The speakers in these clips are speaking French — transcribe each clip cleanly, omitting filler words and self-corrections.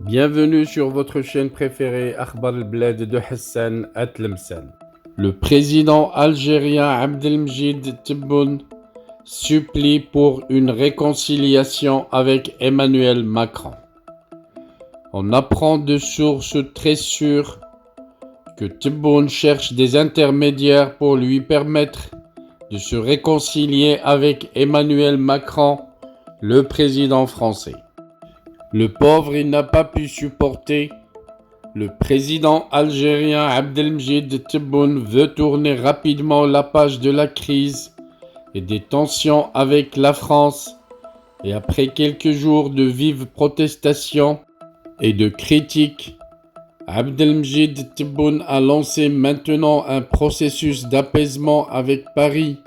Bienvenue sur votre chaîne préférée Akhbar al-Bled de Hassan Atlemsan. Le président algérien Abdelmjid Tebboune supplie pour une réconciliation avec Emmanuel Macron. On apprend de sources très sûres que Tebboune cherche des intermédiaires pour lui permettre de se réconcilier avec Emmanuel Macron, le président français. Le pauvre, il n'a pas pu supporter. Le président algérien Abdelmjid Tebboune veut tourner rapidement la page de la crise et des tensions avec la France. Et après quelques jours de vives protestations et de critiques, Abdelmjid Tebboune a lancé maintenant un processus d'apaisement avec Paris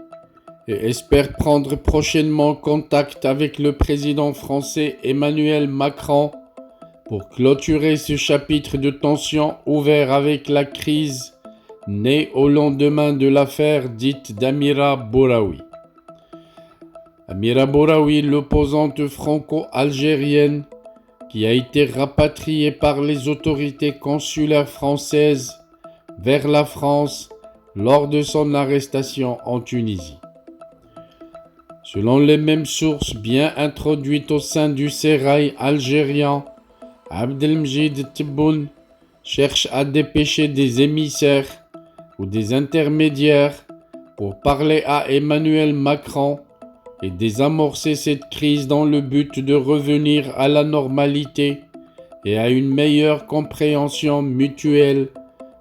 et espère prendre prochainement contact avec le président français Emmanuel Macron pour clôturer ce chapitre de tension ouvert avec la crise née au lendemain de l'affaire dite d'Amira Bouraoui. Amira Bouraoui, l'opposante franco-algérienne qui a été rapatriée par les autorités consulaires françaises vers la France lors de son arrestation en Tunisie. Selon les mêmes sources bien introduites au sein du sérail algérien, Abdelmjid Tebboune cherche à dépêcher des émissaires ou des intermédiaires pour parler à Emmanuel Macron et désamorcer cette crise dans le but de revenir à la normalité et à une meilleure compréhension mutuelle.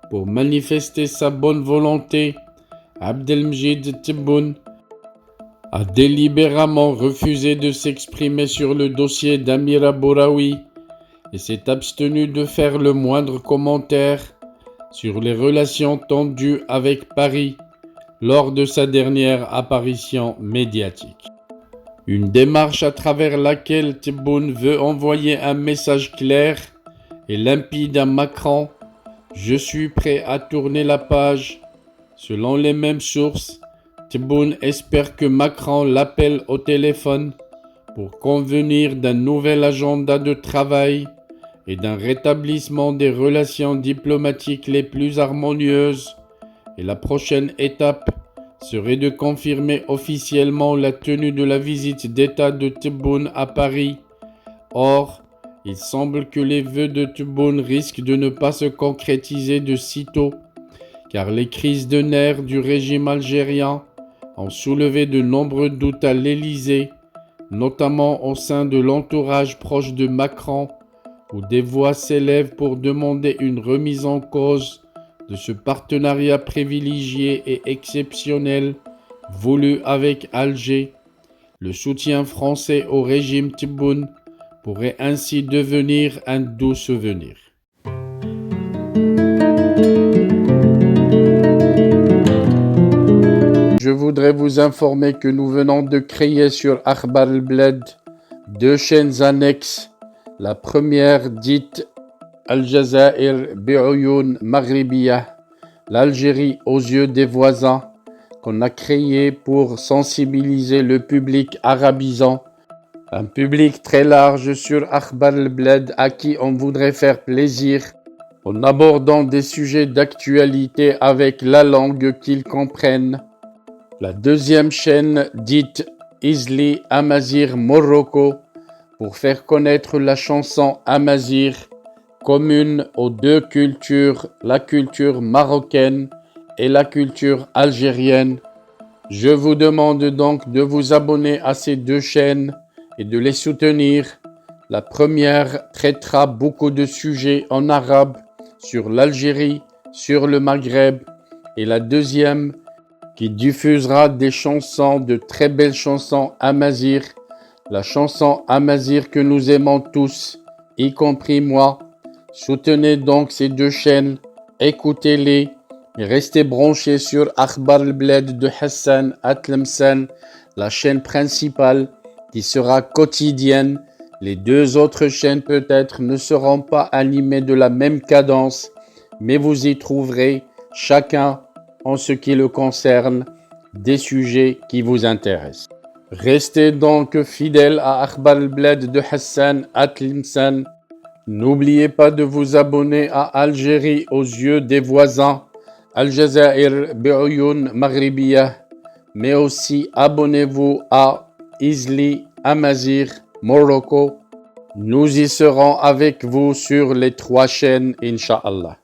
Pour manifester sa bonne volonté, Abdelmjid Tebboune a délibérément refusé de s'exprimer sur le dossier d'Amira Bouraoui et s'est abstenu de faire le moindre commentaire sur les relations tendues avec Paris lors de sa dernière apparition médiatique. Une démarche à travers laquelle Tebboune veut envoyer un message clair et limpide à Macron: je suis prêt à tourner la page. Selon les mêmes sources, Tebboune espère que Macron l'appelle au téléphone pour convenir d'un nouvel agenda de travail et d'un rétablissement des relations diplomatiques les plus harmonieuses. Et la prochaine étape serait de confirmer officiellement la tenue de la visite d'État de Tebboune à Paris. Or, il semble que les vœux de Tebboune risquent de ne pas se concrétiser de sitôt, car les crises de nerfs du régime algérien ont soulevé de nombreux doutes à l'Élysée, notamment au sein de l'entourage proche de Macron, où des voix s'élèvent pour demander une remise en cause de ce partenariat privilégié et exceptionnel voulu avec Alger. Le soutien français au régime Tebboune pourrait ainsi devenir un doux souvenir. Je voudrais vous informer que nous venons de créer sur Akhbar al-Bled 2 chaînes annexes. La première dite Al-Jazair Bi'Oyoun Maghribiyah, l'Algérie aux yeux des voisins, qu'on a créée pour sensibiliser le public arabisant, un public très large sur Akhbar al-Bled à qui on voudrait faire plaisir en abordant des sujets d'actualité avec la langue qu'ils comprennent. La deuxième chaîne dite Izli Amazir Morocco pour faire connaître la chanson Amazir, commune aux deux cultures, la culture marocaine et la culture algérienne. Je vous demande donc de vous abonner à ces 2 chaînes et de les soutenir. La première traitera beaucoup de sujets en arabe sur l'Algérie, sur le Maghreb, et la deuxième qui diffusera des chansons, de très belles chansons amazigh, la chanson amazigh que nous aimons tous, y compris moi. Soutenez donc ces 2 chaînes, écoutez-les et restez branchés sur Akhbar al-Bled de Hassan Atlemsan, la chaîne principale qui sera quotidienne. Les 2 autres chaînes peut-être ne seront pas animées de la même cadence, mais vous y trouverez chacun en ce qui le concerne, des sujets qui vous intéressent. Restez donc fidèles à Akhbar al-Bled de Hassan Atlemsan N'oubliez pas de vous abonner à Algérie aux yeux des voisins, Al Jazair Bi'oyoun Maghribiya, mais aussi abonnez-vous à Isli Amazir Morocco. Nous y serons avec vous sur les 3 chaînes, Inch'Allah.